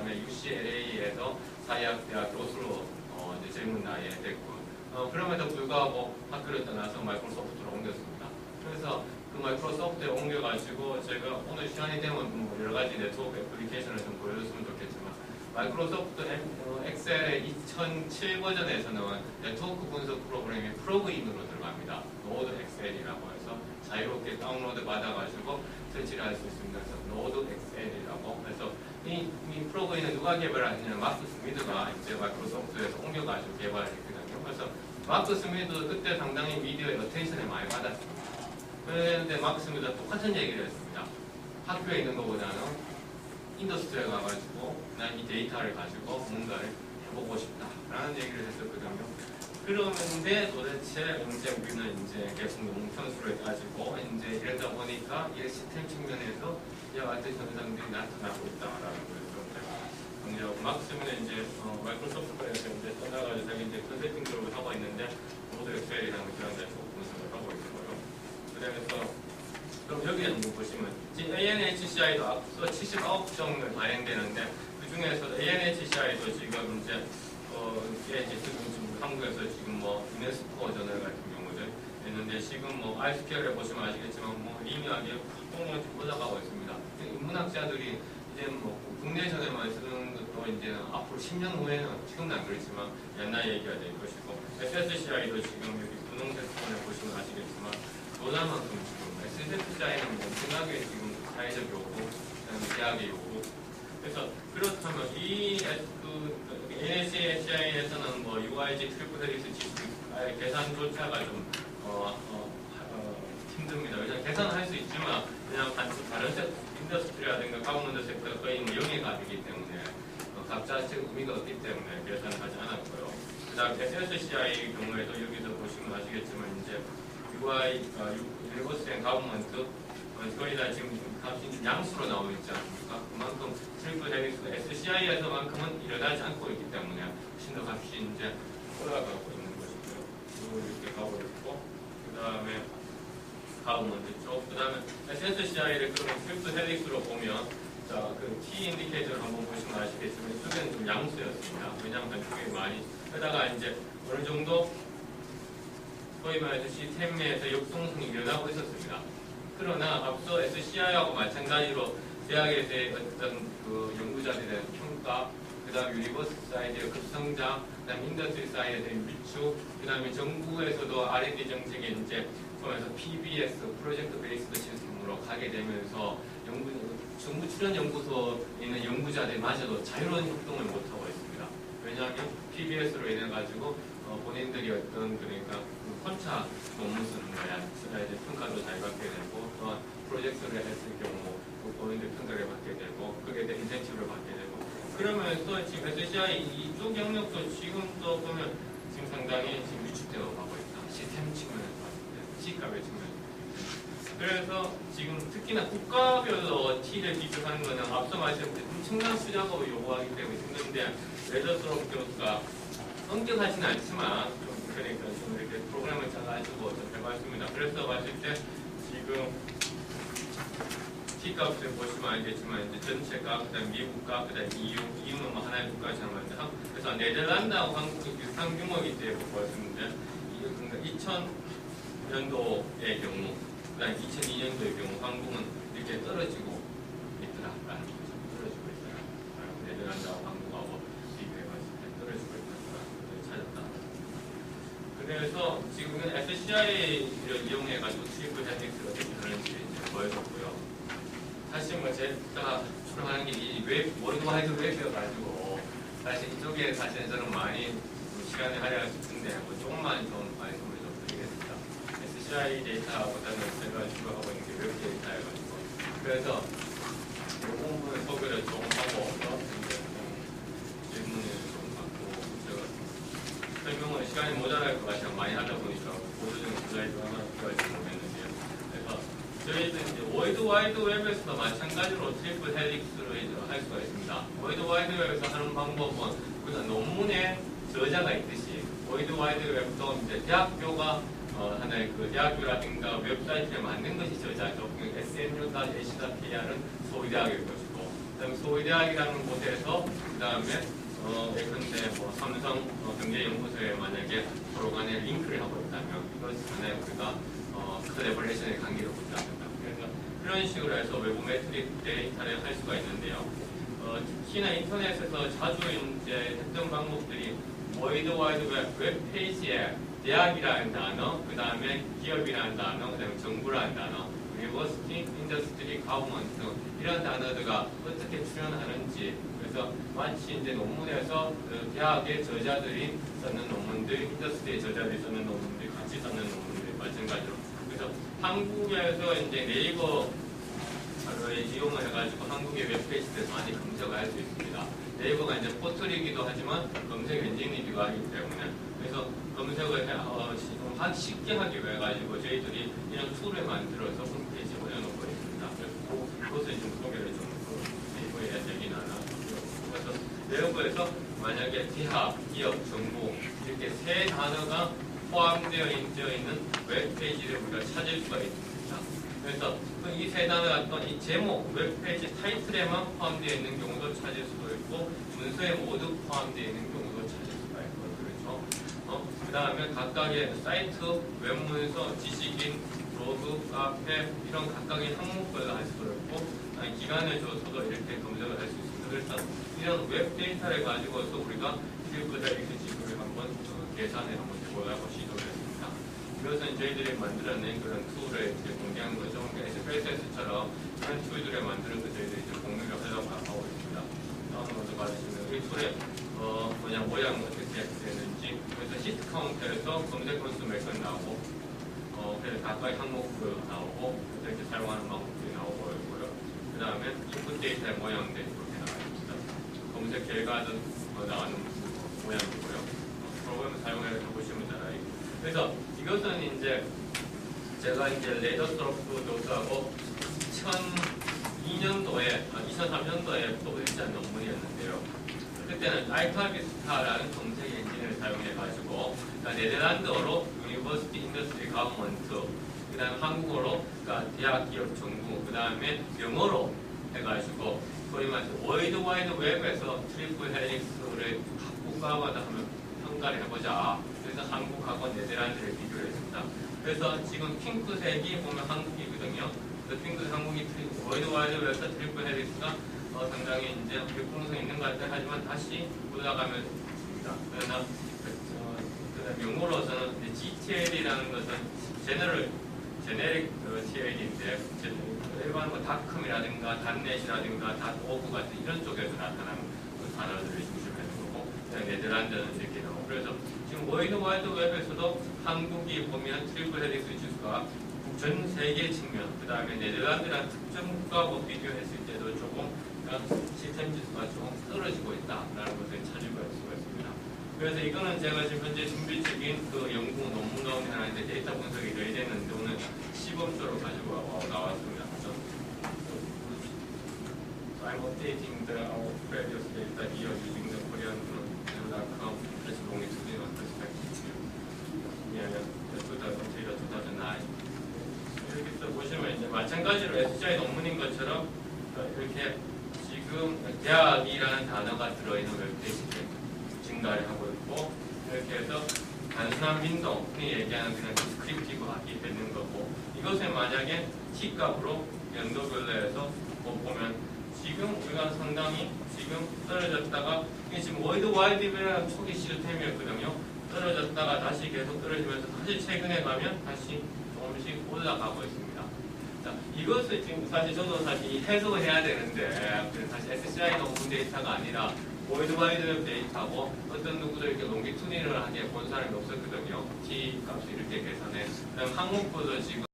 다음에 UCLA에서 사회학대학 교수로 이제 젊은 나이에 됐고, 그럼에도 불구하고 학교를 떠나서 마이크로소프트로 옮겼습니다. 그래서 그 마이크로소프트에 옮겨가지고 제가 오늘 시간이 되면 뭐 여러 가지 네트워크 애플리케이션을 좀 보여줬으면 좋겠지만, 마이크로소프트 엑셀의 2007 버전에서는 네트워크 분석 프로그램이 플러그인으로 들어갑니다. 노드 엑셀이라고 해서 자유롭게 다운로드 받아가지고 설치를 할 수 있습니다. 그래서 노드 엑셀이라고 해서 이 프로그램은 누가 개발하느냐, 마크 스미드가 이제 마이크로소프트에서 옮겨가지고 개발했거든요. 그래서 마크 스미드 그때 상당히 미디어의 어텐션을 많이 받았습니다. 그런데 마크 스미드가 똑같은 얘기를 했습니다. 학교에 있는 것보다는 인더스트리에 가가지고 난 이 데이터를 가지고 뭔가를 해보고 싶다라는 얘기를 했었거든요. 그러는데 도대체 이제 우리는 이제 계속 너무 편수를 따지고 이제 이러다 보니까 이 시스템 측면에서 이와 같은 현상들이 나타나고 있다라는 걸 좀 제가 강조하고, 마크스는 이제 마이크로소프트에서 이제 떠나가지고 자기 이제 컨설팅 쪽을 하고 있는데 모두 엑셀이라는 그런 데서 분석을 하고 있고요. 그래서 그럼 여기 한번 보시면 지금 ANHCI도 앞서 79종을 발행되는데 그 중에서도 ANHCI도 지금 이제 지금 한국에서 지금 뭐 유네스코 저널 같은 경우들 있는데 지금 뭐 아이스케어를 보시면 아시겠지만 뭐 미묘하게 활동이 올라가고 있습니다. 인문학자들이 이제 뭐 국내 저널만 쓰는 것도 이제 앞으로 10년 후에는 지금은 안 그렇지만 옛날 얘기가 될 것이고, SSCI도 지금 여기 분홍색 부분을 보시면 아시겠지만 놀랄만큼 지금 SSCI는 엄청나게 지금 사회적 요구, 대학의 요구. 그래서 그렇다면 이 NHCI에서는 뭐 UIG 트리플 헬릭스 계산조차가 좀 힘듭니다. 왜냐하면 계산할 수 있지만 그냥 다른 인더스트리라든가 가공먼트 섹터가 거의 뭐 0의 값이기 때문에 값 자체가 의미가 없기 때문에 계산을 하지 않았고요. 그 다음 SSCI 경우에도 여기서 보시면 아시겠지만 이제 유니버스 앤 가공먼트 거의 다 지금 값이 양수로 나오고 있지 않습니까? 그만큼 트리플 헬릭스 SCI에서만큼은 일어나지 않고 있기 때문에 훨씬 더 값이 이제 올라가고 있는 것이고요. 이렇게 가고 있고, 그 다음에 가공먼트 쪽, 그 다음에 SCI를 그러면 트리플 헬릭스로 보면 자, 그 T 인디케이터를 한번 보시면 아시겠지만 이쪽에는 좀 양수였습니다. 왜냐하면 한쪽에 많이 하다가 이제 어느 정도 소위 말해서 시스템에서 역동성이 일어나고 있었습니다. 그러나 앞서 SCI하고 마찬가지로 대학에서의 어떤 그 연구자들에 대한 평가, 그 다음 유니버스 사이드의 급성장, 그 다음 인더스트리 사이드에 대한 위축, 그 다음에 정부에서도 R&D 정책에 이제 보면서 PBS, 프로젝트 베이스드 시스템으로 가게 되면서 정부 출연 연구소에 있는 연구자들마저도 자유로운 활동을 못하고 있습니다. 왜냐하면 PBS로 인해 가지고 본인들이 어떤 그러니까 혼자 논문 쓰는 거야. 이제 평가도 잘 받게 되고, 또한 프로젝트를 했을 경우 본인들 평가를 받게 되고, 그게 대한 인센티브를 받게 되고, 그러면서 지금 SCI 이쪽 영역도 지금도 보면 지금 상당히 지금 위축되어 가고 있다. 시스템 측면에서 봤을 때, 시가별 측면에서. 그래서 지금 특히나 국가별로 T를 비교하는 거는 앞서 말씀드린 엄청난 수작업을 요구하기 때문에 힘든데, 레더스럽 교수가 엄격하지는 않지만 그러니까 좀 이렇게 프로그램을 잘 알고 좀 해봤습니다. 그래서 봤을 때 지금 T값을 보시면 알겠지만 이제 전체 값, 그다음 미국 값, 그다음 EU는 뭐 하나의 국가처럼 하는데, 그래서 네덜란드하고 한국이 비슷한 규모이기 때문에 보았는데, 그러니까 2000년도의 경우, 그다음 2002년도의 경우 한국은 이렇게 떨어지고 있더라라는 거죠. 떨어지고 있어요. 네덜란드하고 한국하고 비교해봤을 때 떨어지고 있다는 찾았다. 그래서 지금은 SCI를 이용해가지고 트리플 헬릭스를 어떻게 하는지 이제 보여줬고요. 사실 뭐 제가 추론하는 게 이 월드와이드 웹이어가지고 사실 이쪽에 사실 저는 많이 시간을 할애하고 싶은데 뭐 조금만 좀 말씀을 좀 드리겠습니다. SCI 데이터보다는 제가 주로하고 있는 게 웹 데이터여가지고, 그래서 이 부분을 소개를 조금 하고 이제 질문을 좀 받고, 제가 설명을 시간이 모자랄 것 같아서 많이 하다 보니까 보조적인 슬라이드 하나 필요할지 모르겠는데요. 그래서 저희도 이제 월드와이드 웹에서도 마찬가지로 트리플 헬릭스를 할 수가 있습니다. 월드와이드 웹에서 하는 방법은 우선 논문에 저자가 있듯이 월드와이드 웹도 이제 대학교가 하나의 그 대학교라든가 웹사이트에 만든 것이 저자죠. SNU.ac.kr은 소위 대학일 것이고, 그다음에 서울대학이라는 곳에서 그다음에 예컨대 뭐 삼성 경제연구소에 만약에 서로 간에 링크를 하고 있다면 이것은 하나의 우리가 콜래보레이션의 관계로 본답니다. 그래서 그런 식으로 해서 외부 매트릭 데이터를 할 수가 있는데요. 특히나 인터넷에서 자주 이제 했던 방법들이 월드와이드 웹페이지에 대학이라는 단어, 그 다음에 기업이라는 단어, 그 다음에 정부라는 단어, 유니버시티, 인더스트리, 가버먼트 이런 단어들과 어떻게 출연하는지 그래서 마치 이제 논문에서 대학의 저자들이 썼는 논문들, 인더스트리의 저자들이 썼는 논문들 같이 썼는 논문들 마찬가지로 그래서 한국에서 이제 네이버를 이용을 해가지고 한국의 웹페이지에서 많이 검색을 할 수 있습니다. 네이버가 이제 포털이기도 하지만 검색 엔진이기도 하기 때문에 그래서 검색을 쉽게 하기 위해 가지고 저희들이 이런 툴을 만들어서 홈페이지에 올려놓고 있습니다. 그래서 그것을 좀 소개를 좀 네이버에 얘기 나눠보고요. 그래서 네이버에서 만약에 대학, 기업, 정보 이렇게 세 단어가 포함되어 있는 웹페이지를 우리가 찾을 수가 있습니다. 그래서 이 세 단어가 어떤 이 제목, 웹페이지 타이틀에만 포함되어 있는 경우도 찾을 수도 있고 문서에 모두 포함되어 있는 경우도 찾을 수가 있고 그렇죠. 그 다음에 각각의 사이트, 웹문서, 지식인, 블로그, 카페 이런 각각의 항목별로 할 수도 있고 기간을 줘서도 이렇게 검색을 할 수 있습니다. 그래서 이런 웹 데이터를 가지고서 우리가 큐브다이렉트 지구를 한번 계산을 한번 해보려고 시도를 했습니다. 이것은 저희들이 만들어낸 그런 툴을 이제 공개한 거죠. SPSS처럼 그런 툴들을 만들어서 저희들이 이제 공유를 하려고 하고 있습니다. 다음으로 봐주시면 이 툴의 모양 어떻게 되는지 그래서 시트 카운트에서 검색 건수 몇 건 나오고 그래서 각각의 항목도 나오고 이렇게 사용하는 방법들이 나오고 있고요. 그 다음에 인풋 데이터의 모양들이 이렇게 나와 있습니다. 검색 결과도 나오는 모양이고요. 프로그램을 사용해 보시면 잘 알겠습니다. 그래서 이것은 이제 제가 이제 레더스트로프 교수하고 2002년도에 2003년도에 publis한 논문이었는데요. 그때는 알파비스타라는 검색 엔진을 사용해가지고 네덜란드어로 유니버시티 인더스트리 가버먼트 그 다음에 한국어로 대학 기업 정부 그 다음에 영어로 해가지고 거의 말해서 월드와이드 웹에서 트리플 헬릭스를 각 국가마다 한번 평가를 해보자. 그래서 한국하고 네덜란드를 비교를 했습니다. 그래서 지금 핑크색이 보면 한국이거든요. 그래서 핑크색 한국이 월드와이드 웹에서 트리플 헬릭스가 상당히 이제 공통성이 있는 것 같아요. 하지만 다시 올라가면 있습니다. 그러나 영어로서는 GTL이라는 것은 제네릭 TL인데 일반 닷컴이라든가 닷넷이라든가 닷오브 같은 이런 쪽에서 나타나는 그 단어들을 중심으로 하는 거고 네덜란드는 이렇게 나오고 그래서 지금 월드와이드 웹에서도 한국이 보면 트리플 헬릭스 지수가 전 세계 측면 그 다음에 네덜란드랑 특정 국가하고 비교했을 때도 조금 시스템 지수가 조금 떨어지고 있다라는 것을 찾을 수가 있습니다. 그래서 이거는 제가 지금 현재 준비 중인 그 연구 논문 가운데 하나인데 데이터 분석이 돼 있는데 오늘 시범조로 가지고 나왔습니다. So I'm updating our previous data here using the Korean.com as longitudinal perspective. Yeah, 2009. 이렇게 또 보시면 이제 마찬가지로 SGI 논문인 것처럼 이렇게 지금 대학이라는 단어가 들어있는 웹페이지를 증가를 하고 있고 이렇게 해서 단순한 윈도우, 흔히 얘기하는 그냥 스크립티브하게 되는 거고 이것을 만약에 T값으로 연도별로 해서 보면 지금 우리가 상당히 지금 떨어졌다가 이게 지금 월드와이드웹이라는 초기 시스템이었거든요. 떨어졌다가 다시 계속 떨어지면서 다시 최근에 가면 다시 조금씩 올라가고 있습니다. 자, 이것을 지금 저도 사실 해석을 해야 되는데 사실 SCI 논문 데이터가 아니라 월드와이드 데이터고 어떤 누구도 이렇게 롱기튜디널하게 본 사람이 없었거든요. T 값을 이렇게 계산해. 그다음 항목부도 지금